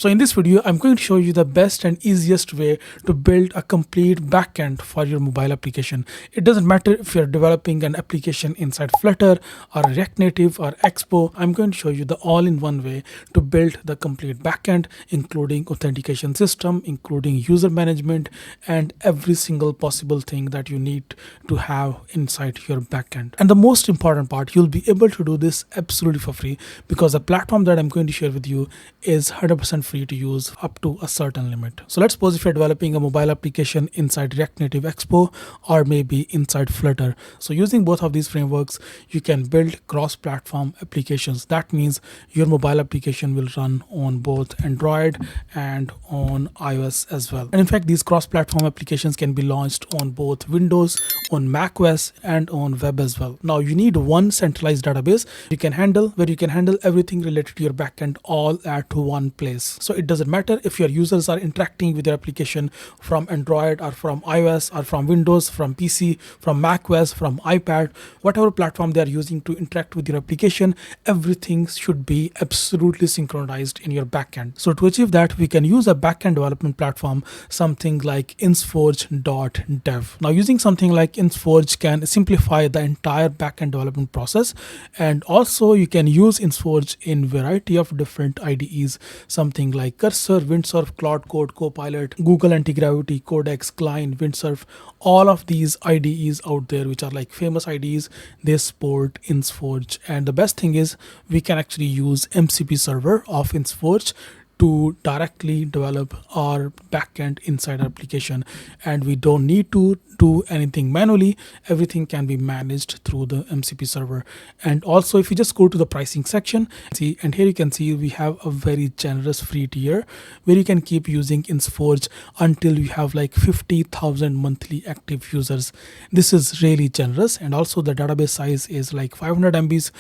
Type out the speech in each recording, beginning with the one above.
So in this video, I'm going to show you the best and easiest way to build a complete backend for your mobile application. It doesn't matter if you're developing an application inside Flutter or React Native or Expo. I'm going to show you the all-in-one way to build the complete backend, including authentication system, including user management, and every single possible thing that you need to have inside your backend. And the most important part, you'll be able to do this absolutely for free because the platform that I'm going to share with you is 100% free to use up to a certain limit. So let's suppose if you're developing a mobile application inside React Native Expo or maybe inside Flutter. So using both of these frameworks, you can build cross-platform applications. That means your mobile application will run on both Android and on iOS as well. And in fact, these cross-platform applications can be launched on both Windows, on macOS, and on web as well. Now you need one centralized database you can handle where you can handle everything related to your backend all at one place. So it doesn't matter if your users are interacting with your application from Android or from iOS or from Windows, from PC, from macOS, from iPad, whatever platform they are using to interact with your application, everything should be absolutely synchronized in your backend. So to achieve that, we can use a backend development platform, something like INSFORGE.dev. Now using something like INSFORGE can simplify the entire backend development process, and also you can use INSFORGE in variety of different IDEs, something like Cursor, Windsurf, Cloud Code, Copilot, Google Anti-Gravity, Codex, Client, Windsurf. All of these IDEs out there, which are like famous IDEs, they support INSFORGE. And the best thing is we can actually use MCP server of INSFORGE to directly develop our backend inside our application, and we don't need to do anything manually. Everything can be managed through the MCP server. And also if you just go to the pricing section, see, and here you can see we have a very generous free tier where you can keep using INSFORGE until you have like 50,000 monthly active users. This is really generous, and also the database size is like 500 MBs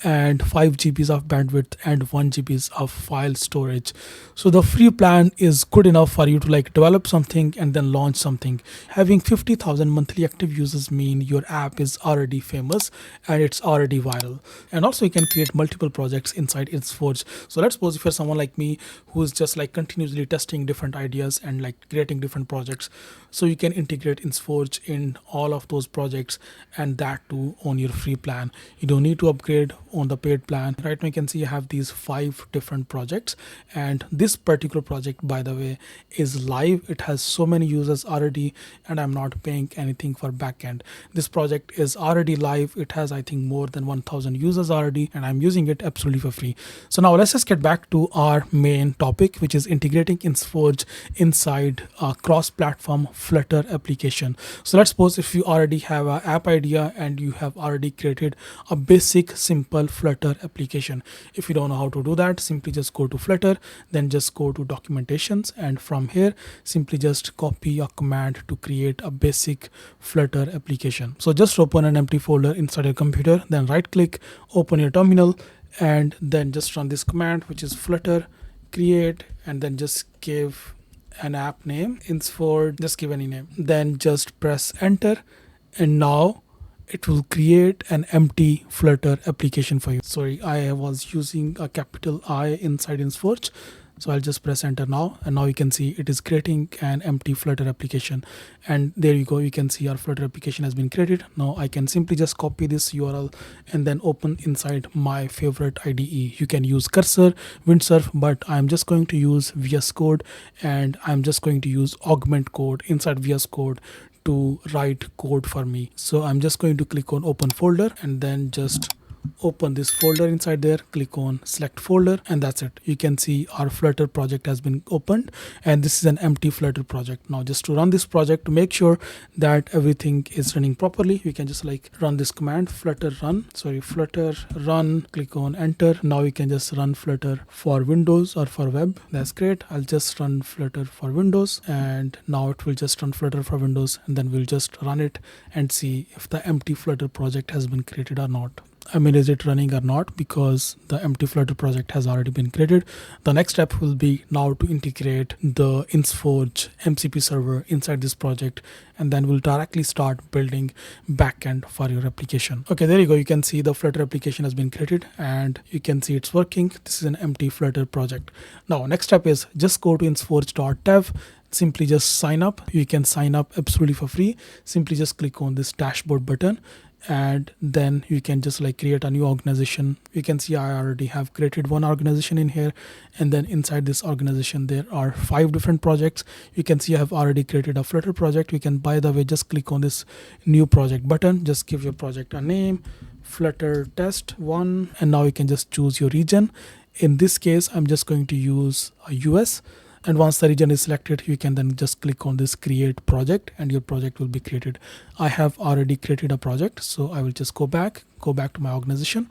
and 5 GBs of bandwidth and 1 GBs of file storage. So the free plan is good enough for you to like develop something and then launch something. Having 50,000 monthly active users mean your app is already famous and it's already viral. And also you can create multiple projects inside INSFORGE. So let's suppose if you're someone like me who's just like continuously testing different ideas and like creating different projects, so you can integrate INSFORGE in all of those projects, and that too on your free plan. You don't need to upgrade on the paid plan. Right now you can see I have these 5 different projects, and this particular project, by the way, is live. It has so many users already, and I'm not paying anything for backend. This project is already live. It has, I think, more than 1,000 users already, and I'm using it absolutely for free. So now let's just get back to our main topic, which is integrating INSFORGE inside a cross-platform Flutter application. So let's suppose if you already have an app idea and you have already created a basic simple Flutter application. If you don't know how to do that, simply just go to Flutter, then just go to documentations, and from here simply just copy a command to create a basic Flutter application. So just open an empty folder inside your computer, then right click, open your terminal, and then just run this command, which is Flutter create, and then just give an app name, INSFORGE, just give any name, then just press enter, and now it will create an empty Flutter application for you. Sorry, I was using a capital I inside INSFORGE. So I'll just press enter now, and now you can see it is creating an empty Flutter application. And there you go, you can see our Flutter application has been created. Now I can simply just copy this URL and then open inside my favorite IDE. You can use Cursor, Windsurf, but I'm just going to use VS Code, and I'm just going to use Augment Code inside VS Code to write code for me. So I'm just going to click on open folder, and then just open this folder inside there, click on select folder, and that's it. You can see our Flutter project has been opened, and this is an empty Flutter project. Now just to run this project, to make sure that everything is running properly, we can just like run this command, Flutter run, click on enter. Now you can just run Flutter for Windows or for web. That's great. I'll just run Flutter for Windows, and now it will just run Flutter for Windows, and then we'll just run it and see if the empty Flutter project has been created or not. is it running or not, because the empty Flutter project has already been created. The next step will be now to integrate the INSFORGE MCP server inside this project, and then we'll directly start building backend for your application. Okay, there you go. You can see the Flutter application has been created and you can see it's working. This is an empty Flutter project. Now, next step is just go to INSFORGE.dev. Simply just sign up. You can sign up absolutely for free. Simply just click on this dashboard button, and then you can just like create a new organization. You can see I already have created one organization in here, and then inside this organization there are 5 different projects. You can see I have already created a Flutter project. You can, by the way, just click on this new project button, just give your project a name, Flutter test 1, and now you can just choose your region. In this case, I'm just going to use a US. And once the region is selected, you can then just click on this create project and your project will be created. I have already created a project, so I will just go back to my organization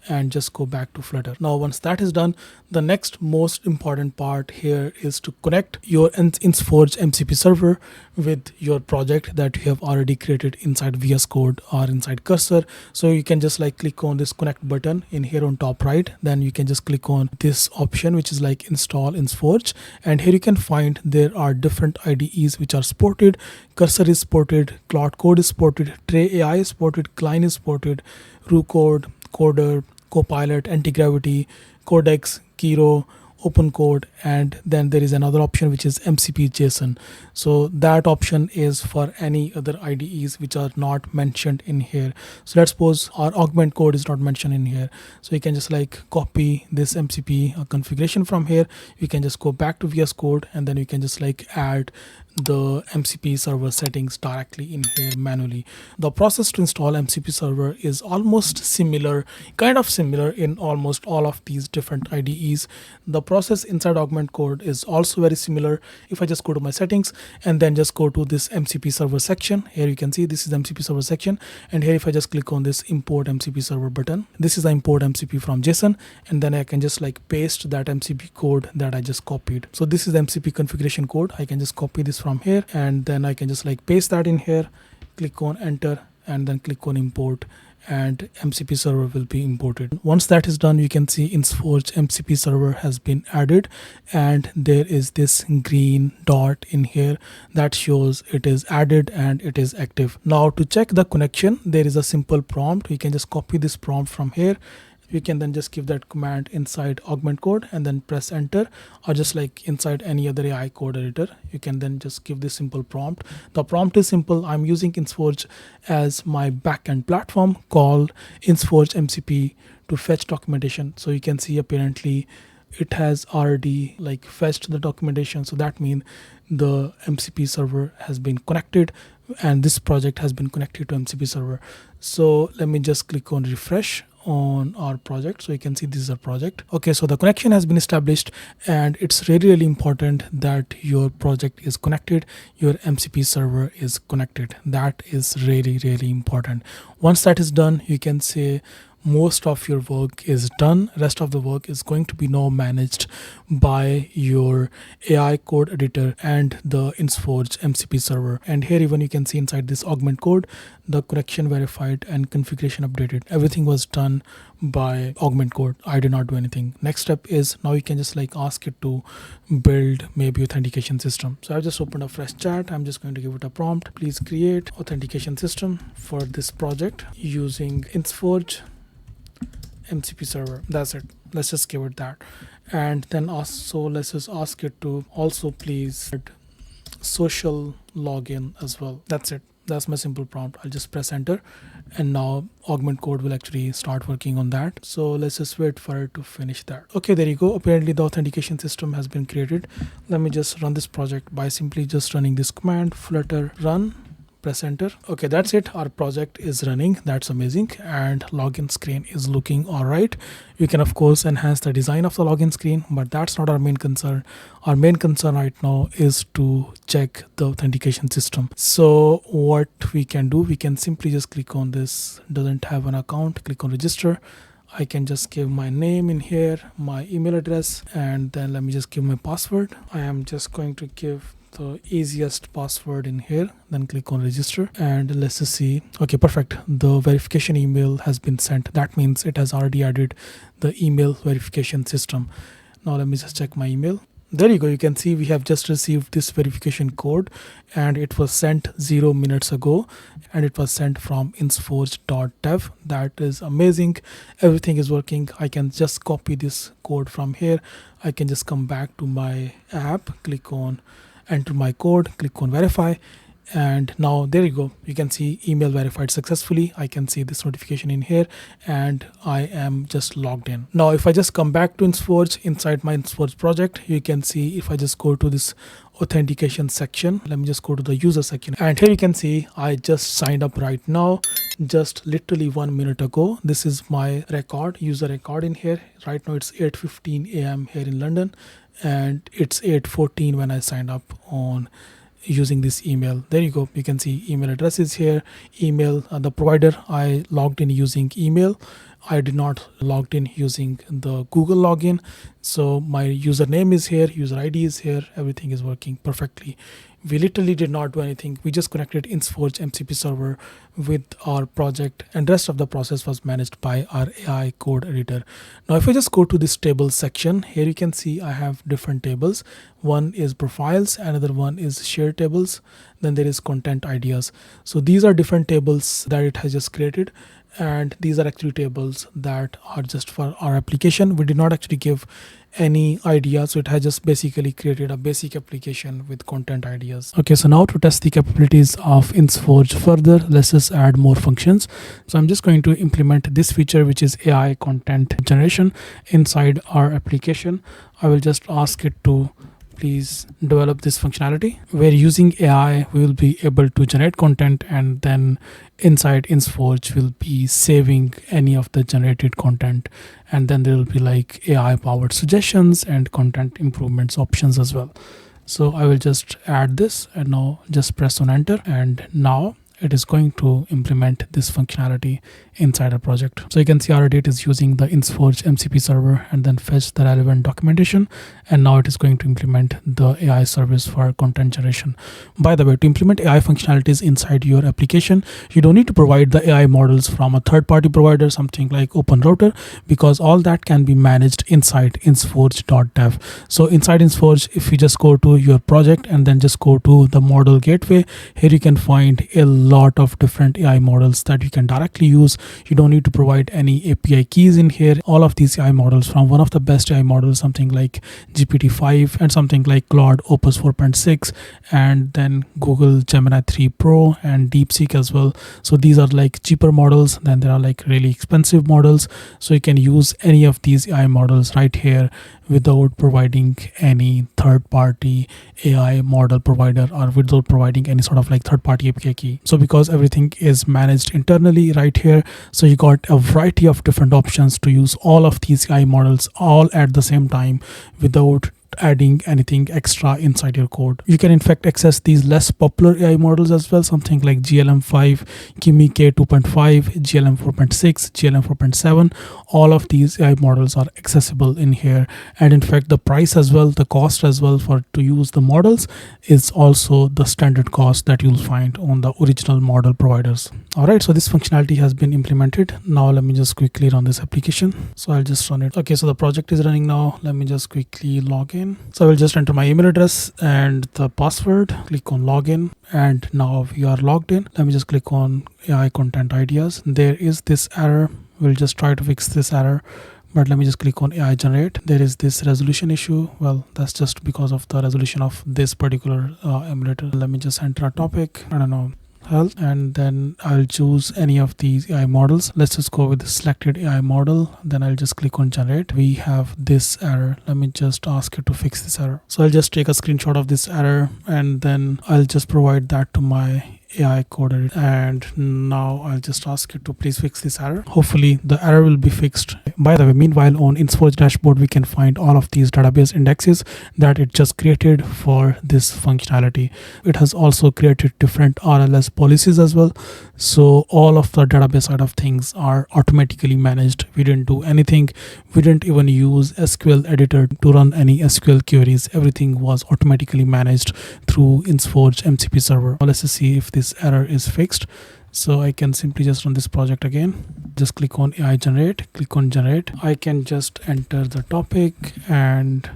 and just go back to Flutter. Now, once that is done, the next most important part here is to connect your INSFORGE MCP server with your project that you have already created inside VS Code or inside Cursor. So you can just like click on this connect button in here on top right. Then you can just click on this option, which is like install INSFORGE. And here you can find there are different IDEs which are supported. Cursor is supported, Cloud Code is supported, Tray AI is supported, Client is supported, RuCode, Coder, Copilot, Anti-Gravity, Codex, Kiro, Open Code, and then there is another option which is MCP JSON. So that option is for any other IDEs which are not mentioned in here. So let's suppose our Augment Code is not mentioned in here. So you can just like copy this MCP configuration from here. You can just go back to VS Code, and then you can just like add the MCP server settings directly in here manually. The process to install MCP server is almost similar, kind of similar in almost all of these different IDEs. The process inside Augment Code is also very similar. If I just go to my settings and then just go to this MCP server section, here you can see this is MCP server section, and here if I just click on this import MCP server button, this is the import MCP from JSON, and then I can just like paste that MCP code that I just copied. So this is the MCP configuration code. I can just copy this from here, and then I can just like paste that in here, click on enter, and then click on import, and MCP server will be imported. Once that is done, you can see INSFORGE MCP server has been added, and there is this green dot in here that shows it is added and it is active. Now to check the connection, there is a simple prompt. You can just copy this prompt from here. You can then just give that command inside Augment Code and then press enter, or just like inside any other AI code editor, you can then just give this simple prompt. The prompt is simple. I'm using INSFORGE as my backend platform called INSFORGE MCP to fetch documentation. So you can see apparently it has already like fetched the documentation. So that means the MCP server has been connected and this project has been connected to MCP server. So let me just click on refresh on our project, so you can see this is our project. Okay, so the connection has been established, and it's really important that your project is connected, your MCP server is connected. That is really important. Once that is done, you can say most of your work is done. Rest of the work is going to be now managed by your AI code editor and the INSFORGE MCP server. And here even you can see inside this Augment Code, the connection verified and configuration updated. Everything was done by Augment Code. I did not do anything. Next step is now you can just like ask it to build maybe authentication system. So I've just opened a fresh chat. I'm just going to give it a prompt. Please create authentication system for this project using INSFORGE MCP server. That's it. Let's just give it that. And then also let's just ask it to also please add social login as well. That's it. That's my simple prompt. I'll just press enter, and now Augment Code will actually start working on that. So let's just wait for it to finish that. Okay, there you go. Apparently the authentication system has been created. Let me just run this project by simply just running this command, flutter run. Press enter. Okay, that's it. Our project is running. That's amazing. And login screen is looking all right. You can of course enhance the design of the login screen, but that's not our main concern. Our main concern right now is to check the authentication system. So what we can do, we can simply just click on this doesn't have an account, click on register. I can just give my name in here, my email address, and then let me just give my password. I am just going to give the easiest password in here, then click on register, and let's just see. Okay, perfect. The verification email has been sent. That means it has already added the email verification system. Now let me just check my email. There you go. You can see we have just received this verification code, and it was sent 0 minutes ago, and it was sent from INSFORGE.dev. That is amazing. Everything is working. I can just copy this code from here. I can just come back to my app, click on enter my code, click on verify, and now there you go. You can see email verified successfully. I can see this notification in here, and I am just logged in. Now if I just come back to INSFORGE, inside my INSFORGE project, you can see if I just go to this authentication section, let me just go to the user section, and here you can see I just signed up right now, just literally 1 minute ago. This is my record, user record in here. Right now it's 8:15 a.m. here in London, and it's 8:14 when I signed up on using this email. There you go. You can see email address is here, email, the provider I logged in using email. I did not logged in using the Google login. So my username is here, user ID is here, everything is working perfectly. We literally did not do anything. We just connected INSFORGE MCP server with our project, and rest of the process was managed by our AI code editor. Now if I just go to this table section, here you can see I have different tables. One is profiles, another one is shared tables, then there is content ideas. So these are different tables that it has just created, and these are actually tables that are just for our application. We did not actually give any idea, so it has just basically created a basic application with content ideas. Okay, so now to test the capabilities of INSFORGE further, let's just add more functions. So I'm just going to implement this feature, which is AI content generation inside our application. I will just ask it to please develop this functionality where using AI we will be able to generate content, and then inside INSFORGE will be saving any of the generated content, and then there will be like AI powered suggestions and content improvements options as well. So I will just add this, and now just press on enter, and now it is going to implement this functionality inside our project. So you can see already it is using the INSFORGE MCP server and then fetch the relevant documentation, and now it is going to implement the AI service for content generation. By the way, to implement AI functionalities inside your application, you don't need to provide the AI models from a third-party provider, something like OpenRouter, because all that can be managed inside INSFORGE.dev. So inside INSFORGE, if you just go to your project and then just go to the model gateway, here you can find a lot of different AI models that you can directly use. You don't need to provide any API keys in here. All of these AI models, from one of the best AI models, something like GPT-5, and something like Claude Opus 4.6, and then Google Gemini 3 Pro and DeepSeek as well. So these are like cheaper models, then there are like really expensive models. So you can use any of these AI models right here without providing any third-party AI model provider, or without providing any sort of like third-party API key. So because everything is managed internally right here, so you got a variety of different options to use all of these AI models all at the same time without adding anything extra inside your code. You can in fact access these less popular AI models as well, something like GLM5, Kimi K2.5, GLM 4.6, GLM 4.7. All of these AI models are accessible in here, and in fact the price as well, the cost as well for to use the models is also the standard cost that you'll find on the original model providers. Alright, so this functionality has been implemented. Now let me just quickly run this application. So I'll just run it. Okay, so the project is running now. Let me just quickly log in. So I will just enter my email address and the password, click on login, and now we are logged in. Let me just click on AI content ideas. There is this error. We'll just try to fix this error, but let me just click on AI generate. There is this resolution issue. Well, that's just because of the resolution of this particular emulator. Let me just enter a topic. I don't know, health, and then I'll choose any of these AI models. Let's just go with the selected AI model. Then I'll just click on generate. We have this error. Let me just ask it to fix this error. So I'll just take a screenshot of this error, and then I'll just provide that to my AI code editor, and now I'll just ask it to please fix this error. Hopefully the error will be fixed. By the way, meanwhile on INSFORGE dashboard we can find all of these database indexes that it just created for this functionality. It has also created different RLS policies as well, so all of the database side of things are automatically managed. We didn't do anything. We didn't even use SQL editor to run any SQL queries. Everything was automatically managed through through INSFORGE MCP server. Now let's just see if this error is fixed. So I can simply just run this project again. Just click on AI generate, click on generate. I can just enter the topic and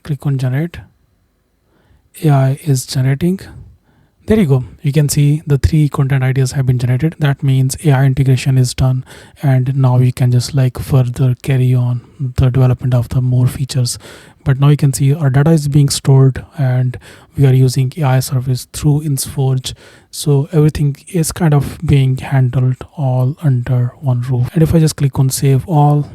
click on generate. AI is generating. There you go. You can see the 3 content ideas have been generated. That means AI integration is done, and now you can just like further carry on the development of the more features. But now you can see our data is being stored and we are using AI service through INSFORGE. So everything is kind of being handled all under one roof. And if I just click on save all,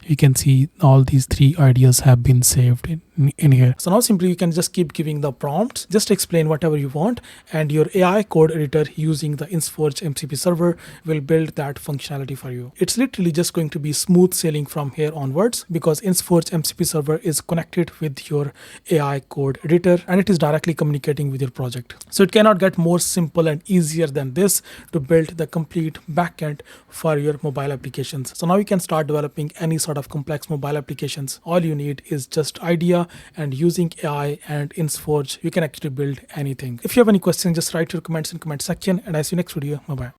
you can see all these 3 ideas have been saved in here. So now simply you can just keep giving the prompts, just explain whatever you want, and your AI code editor using the INSFORGE MCP server will build that functionality for you. It's literally just going to be smooth sailing from here onwards because INSFORGE MCP server is connected with your AI code editor and it is directly communicating with your project. So it cannot get more simple and easier than this to build the complete backend for your mobile applications. So now you can start developing any sort of complex mobile applications. All you need is just idea, and using AI and INSFORGE, you can actually build anything. If you have any questions, just write your comments in comment section, and I see you next video. Bye bye.